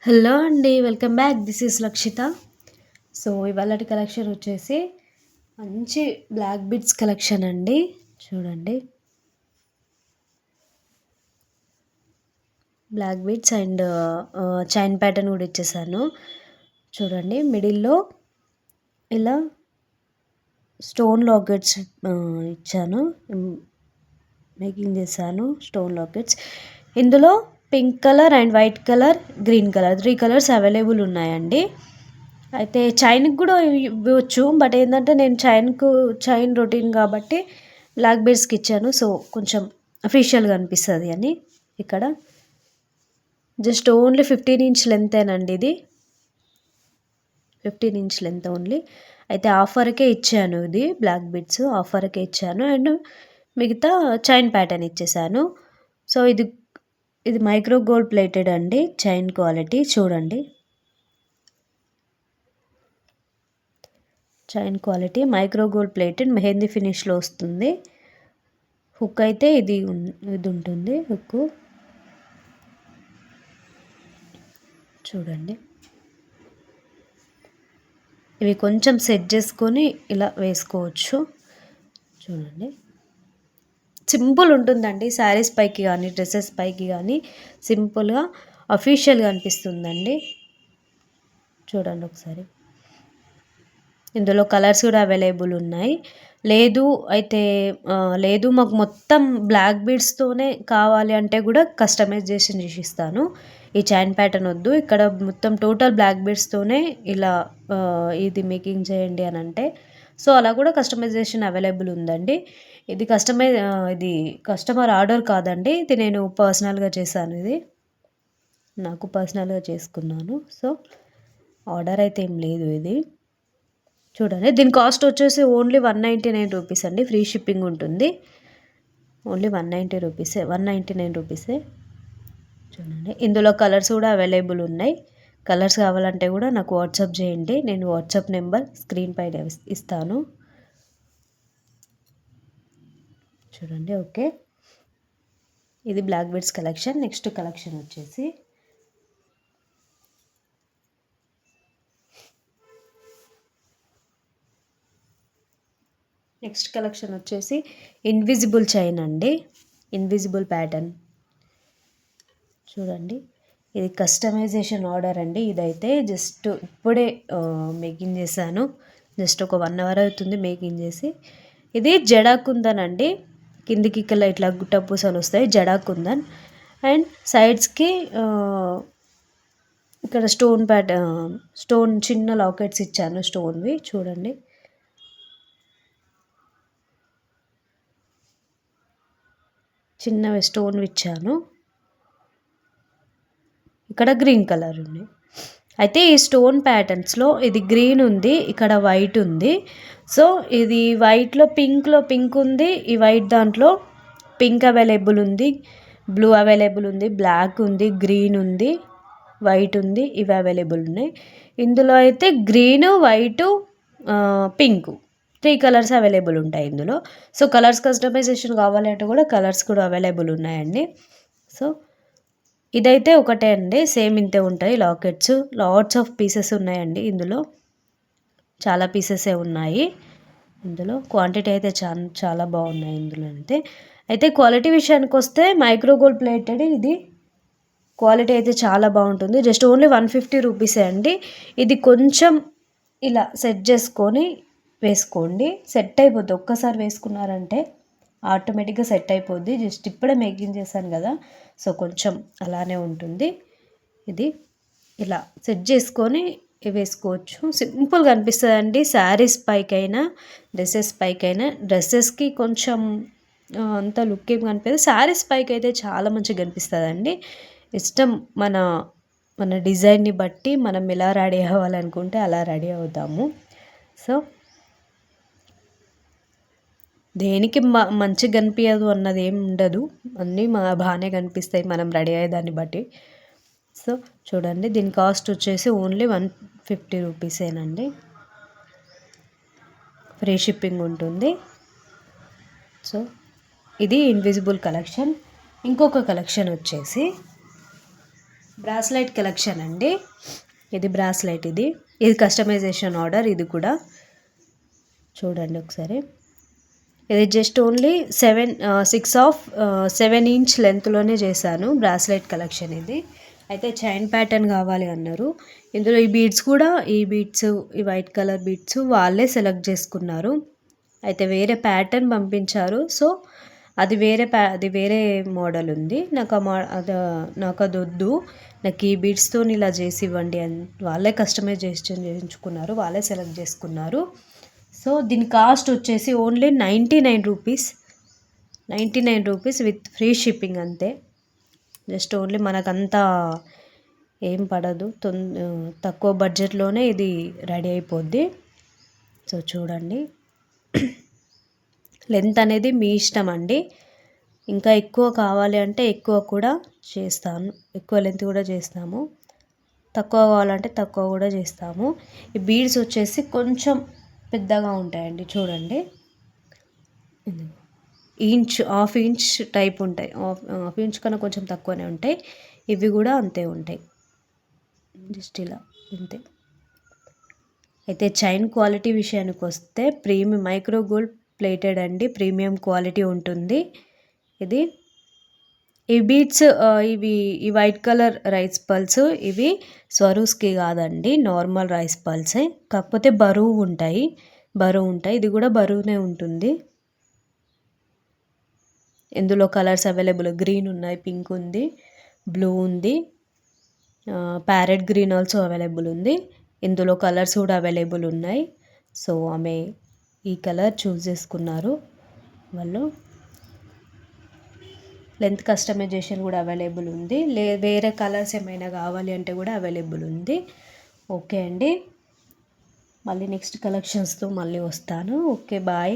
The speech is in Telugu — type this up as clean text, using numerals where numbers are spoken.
హలో అండి, welcome back. This is Lakshita. So ఇవాళటి కలెక్షన్ వచ్చేసి మంచి బ్లాక్ బిడ్స్ కలెక్షన్ అండి. చూడండి, black beads and chain pattern కూడా ఇచ్చేసాను. చూడండి, మిడిల్లో ఇలా స్టోన్ లాకెట్స్ ఇచ్చాను, మేకింగ్ చేశాను స్టోన్ లాకెట్స్. ఇందులో pink colour and white colour, green colour, 3 colours available ఉన్నాయండి. అయితే చైన్కి కూడా ఇవ్వచ్చు, బట్ ఏంటంటే నేను చైన్ రొటీన్ కాబట్టి బ్లాక్ బీడ్స్కి ఇచ్చాను. సో కొంచెం అఫీషియల్గా అనిపిస్తుంది అని. ఇక్కడ జస్ట్ ఓన్లీ 15 ఇంచ్ లెంతేనండి, ఇది 15 ఇంచ్ లెంత్ ఓన్లీ. అయితే ఆఫర్కే ఇచ్చాను, ఇది బ్లాక్ బీడ్స్ ఆఫర్కే ఇచ్చాను అండ్ మిగతా చైన్ ప్యాటర్న్ ఇచ్చేసాను. సో ఇది మైక్రో గోల్డ్ ప్లేటెడ్ అండి. చైన్ క్వాలిటీ చూడండి, chain quality micro gold plated mehndi ఫినిష్లో వస్తుంది. హుక్ అయితే ఇది ఉంటుంది హుక్. చూడండి, ఇవి కొంచెం సెట్ చేసుకొని ఇలా వేసుకోవచ్చు. చూడండి, సింపుల్ ఉంటుందండి. శారీస్ పైకి కానీ డ్రెస్సెస్ పైకి కానీ సింపుల్గా అఫీషియల్గా అనిపిస్తుందండి. చూడండి ఒకసారి. ఇందులో కలర్స్ కూడా అవైలబుల్ ఉన్నాయి. లేదు మాకు మొత్తం బ్లాక్ బీడ్స్తోనే కావాలి అంటే కూడా కస్టమైజేషన్ చేసి ఇస్తాను. ఈ చైన్ ప్యాటర్న్ వద్దు, ఇక్కడ మొత్తం టోటల్ బ్లాక్ బీడ్స్తోనే ఇలా ఇది మేకింగ్ చేయండి అని అంటే, సో అలా కూడా కస్టమైజేషన్ అవైలబుల్ ఉందండి. ఇది కస్టమర్ ఆర్డర్ కాదండి, ఇది నేను పర్సనల్గా చేశాను. ఇది నాకు పర్సనల్గా చేసుకున్నాను. సో ఆర్డర్ అయితే ఏం లేదు ఇది. చూడండి, దీని కాస్ట్ వచ్చేసి ఓన్లీ 199 రూపీస్ అండి. ఫ్రీ షిప్పింగ్ ఉంటుంది. ఓన్లీ 199 రూపీసే. చూడండి, ఇందులో కలర్స్ కూడా అవైలబుల్ ఉన్నాయి. కలర్స్ కావాలంటే కూడా నాకు వాట్సాప్ చేయండి, నేను వాట్సాప్ నెంబర్ స్క్రీన్ పైన ఇస్తాను. చూడండి, ఓకే. ఇది black beads collection. Next collection వచ్చేసి ఇన్విజిబుల్ చైన్ అండి, ఇన్విజిబుల్ ప్యాటర్న్. చూడండి, ఇది కస్టమైజేషన్ ఆర్డర్ అండి. ఇదైతే జస్ట్ ఇప్పుడే మేకింగ్ చేశాను. జస్ట్ ఒక 1 అవర్ అవుతుంది మేకింగ్ చేసి. ఇది జడా కుందన్ అండి. కిందికి ఇట్లా గుట్ట పూసలు వస్తాయి, జడా కుందన్. అండ్ సైడ్స్కి ఇక్కడ స్టోన్ చిన్న లాకెట్స్ ఇచ్చాను, స్టోన్వి. చూడండి, చిన్నవి స్టోన్వి ఇచ్చాను. ఇక్కడ గ్రీన్ కలర్ ఉంది. అయితే ఈ స్టోన్ ప్యాటర్న్స్లో ఇది గ్రీన్ ఉంది, ఇక్కడ వైట్ ఉంది. సో ఇది వైట్లో పింక్ ఉంది, ఈ వైట్ దాంట్లో పింక్ అవైలబుల్ ఉంది, బ్లూ అవైలబుల్ ఉంది, బ్లాక్ ఉంది, గ్రీన్ ఉంది, వైట్ ఉంది. ఇవి అవైలబుల్ ఉన్నాయి. ఇందులో అయితే green, white, pink 3 colours available ఉంటాయి ఇందులో. సో కలర్స్ కస్టమైజేషన్ కావాలంటే కూడా కలర్స్ కూడా అవైలబుల్ ఉన్నాయండి. సో ఇదైతే ఒకటే అండి, సేమ్ ఇంతే ఉంటాయి లాకెట్స్. లాట్స్ ఆఫ్ పీసెస్ ఉన్నాయండి ఇందులో, చాలా పీసెసే ఉన్నాయి. ఇందులో క్వాంటిటీ అయితే చాలా బాగున్నాయి ఇందులో అయితే క్వాలిటీ విషయానికి వస్తే మైక్రో గోల్డ్ ప్లేటెడ్ ఇది. క్వాలిటీ అయితే చాలా బాగుంటుంది. జస్ట్ ఓన్లీ 150 రూపీసే అండి. ఇది కొంచెం ఇలా సెట్ చేసుకొని వేసుకోండి, సెట్ అయిపోద్ది. ఒక్కసారి వేసుకున్నారంటే ఆటోమేటిక్గా సెట్ అయిపోద్ది. జస్ట్ ఇప్పుడే మేకింగ్ చేశాను కదా, సో కొంచెం అలానే ఉంటుంది. ఇది ఇలా సెట్ చేసుకొని వేసుకోవచ్చు. సింపుల్గా అనిపిస్తుంది అండి. శారీస్ పైకైనా డ్రెస్సెస్ పైకైనా, డ్రెస్సెస్కి కొంచెం అంత లుక్ ఏం కనిపిస్తుంది, శారీస్ పైకి అయితే చాలా మంచిగా కనిపిస్తుంది అండి. ఇష్టం మన డిజైన్ని బట్టి మనం ఎలా రెడీ అవ్వాలనుకుంటే అలా రెడీ అవుతాము. సో దేనికి మంచిగా కనిపించదు అన్నది ఏం ఉండదు, అన్నీ బాగానే కనిపిస్తాయి మనం రెడీ అయ్యేదాన్ని బట్టి. సో చూడండి, దీని కాస్ట్ వచ్చేసి ఓన్లీ 150 రూపీసేనండి. ఫ్రీ షిప్పింగ్ ఉంటుంది. సో ఇది ఇన్విజిబుల్ కలెక్షన్. ఇంకొక కలెక్షన్ వచ్చేసి బ్రాస్లైట్ కలెక్షన్ అండి. ఇది బ్రాస్లైట్, ఇది కస్టమైజేషన్ ఆర్డర్. ఇది కూడా చూడండి ఒకసారి. ఇది జస్ట్ ఓన్లీ 7 ఇంచ్ లెంత్లోనే చేశాను బ్రాస్లైట్ కలెక్షన్ ఇది. అయితే చైన్ ప్యాటర్న్ కావాలి అన్నారు. ఇందులో ఈ బీడ్స్ కూడా, ఈ బీడ్స్, ఈ వైట్ కలర్ బీడ్స్ వాళ్ళే సెలెక్ట్ చేసుకున్నారు. అయితే వేరే ప్యాటర్న్ పంపించారు. సో అది వేరే మోడల్ ఉంది. నాకు అది వద్దు, నాకు ఈ బీడ్స్తో ఇలా చేసి ఇవ్వండి అని వాళ్ళే కస్టమైజేషన్ చేయించుకున్నారు, వాళ్ళే సెలెక్ట్ చేసుకున్నారు. సో దీని కాస్ట్ వచ్చేసి only 99 rupees, 99 rupees with free shipping అంతే. జస్ట్ ఓన్లీ మనకంతా ఏం పడదు, తక్కువ బడ్జెట్లోనే ఇది రెడీ అయిపోద్ది. సో చూడండి, లెంత్ అనేది మీ ఇష్టం అండి. ఇంకా ఎక్కువ కావాలి అంటే ఎక్కువ కూడా చేస్తాను, ఎక్కువ లెంత్ కూడా చేస్తాము. తక్కువ కావాలంటే తక్కువ కూడా చేస్తాము. ఈ బీడ్స్ వచ్చేసి కొంచెం పెద్దగా ఉంటాయండి. చూడండి, హాఫ్ ఇంచ్ టైప్ ఉంటాయి. హాఫ్ ఇంచ్ కన్నా కొంచెం తక్కువనే ఉంటాయి. ఇవి కూడా అంతే ఉంటాయి, జస్ట్ ఇలా అంతే. అయితే చైన్ క్వాలిటీ విషయానికి వస్తే ప్రీమియం మైక్రో గోల్డ్ ప్లేటెడ్ అండి, ప్రీమియం క్వాలిటీ ఉంటుంది ఇది. ఈ బీడ్స్ ఈ వైట్ కలర్ రైస్ పల్స్ ఇవి స్వరూస్కి కాదండి, నార్మల్ రైస్ పల్సే, కాకపోతే బరువు ఉంటాయి. ఇది కూడా బరువునే ఉంటుంది. ఇందులో కలర్స్ అవైలబుల్, గ్రీన్ ఉన్నాయి, పింక్ ఉంది, బ్లూ ఉంది, ప్యారెట్ గ్రీన్ ఆల్సో అవైలబుల్ ఉంది. ఇందులో కలర్స్ కూడా అవైలబుల్ ఉన్నాయి. సో ఆమె ఈ కలర్ చూస్ చేసుకున్నారు వాళ్ళు. లెంత్ కస్టమైజేషన్ కూడా అవైలబుల్ ఉంది. వేరే కలర్స్ ఏమైనా కావాలి అంటే కూడా అవైలబుల్ ఉంది. ఓకే అండి, మళ్ళీ నెక్స్ట్ కలెక్షన్స్తో మళ్ళీ వస్తాను. Okay, bye.